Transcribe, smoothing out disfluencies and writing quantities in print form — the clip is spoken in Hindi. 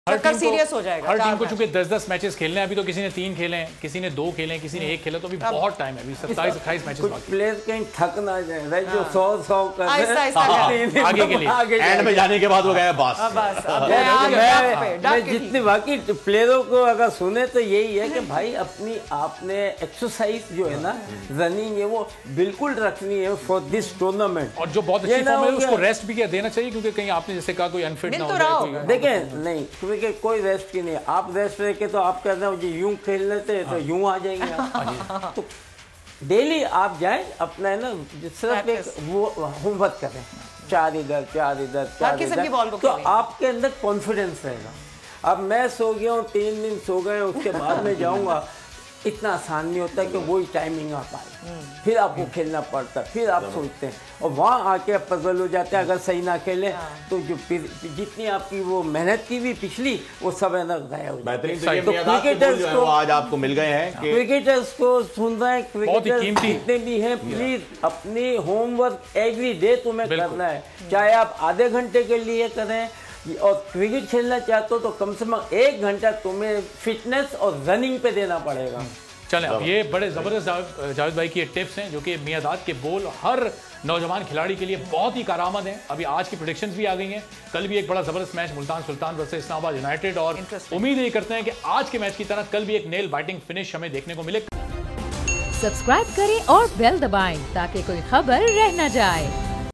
सीरियस हो जाएगा। हर टीम को चूंकि 10-10 मैचेस खेलने हैं, अभी तो किसी ने 3 खेले हैं, किसी ने 2 खेले हैं, किसी ने 1 खेला, तो अभी बहुत टाइम है, अभी 27-28 मैचेस बाकी। प्लेयर कहीं थक ना जाए, जो 100 कर आगे के लिए एंड में जाने के बाद वो गया बस। मैं जितने बाकी प्लेयरों को अगर सुने तो यही है कि भाई अपनी आपने एक्सरसाइज जो है ना, रनिंग है, वो बिल्कुल रखनी है फॉर दिस टूर्नामेंट। और जो बहुत अच्छी फॉर्म है उसको रेस्ट भी क्या देना चाहिए, क्योंकि कहीं आपने जैसे कहा कोई अनफिट ना हो जाए। देखें नहीं, क्योंकि कोई रेस्ट की नहीं, आप रेस्ट लेके तो आप कहते हो यूं खेल लेते तो यूं आ जाएंगे आप। तो डेली आप जाएं अपना, है ना, सिर्फ एक वो होमवर्क करें, 4 इधर 4 इधर 4 इधर, तो आपके अंदर कॉन्फिडेंस रहेगा। अब मैं सो गया हूँ, 3 दिन सो गए, उसके बाद में जाऊँगा, इतना आसान नहीं होता कि वही टाइमिंग आ पाए, फिर आपको खेलना पड़ता है, फिर आप सोचते हैं और वहाँ आके आप पजल हो जाते हैं। अगर सही ना खेलें तो जो जितनी आपकी वो मेहनत की भी पिछली, वो सब है ना गायब हो जाता है। तो क्रिकेटर्स को आज आपको मिल गए हैं, क्रिकेटर्स को सुन रहे हैं, क्रिकेटर्स जितने भी हैं, प्लीज अपनी होमवर्क एवरी डे तुम्हें करना है, चाहे आप आधे घंटे के लिए करें, और क्रिकेट खेलना चाहते हो तो कम से कम 1 घंटा तुम्हें फिटनेस और रनिंग पे देना पड़ेगा। चलें, अब ये बड़े ज़बरदस्त जावेद भाई की ये टिप्स हैं जो कि मियादाद के बोल हर नौजवान खिलाड़ी के लिए बहुत ही कारआमद हैं। अभी आज की प्रेडिक्शंस भी आ गई हैं, कल भी एक बड़ा ज़बरदस्त match Multan Sultan versus Islamabad United, और उम्मीद ये करते हैं कि आज के मैच की तरह कल भी एक नेल बाइटिंग फिनिश हमें देखने को मिले। सब्सक्राइब करें और बेल दबाएं ताकि कोई खबर रह न जाए।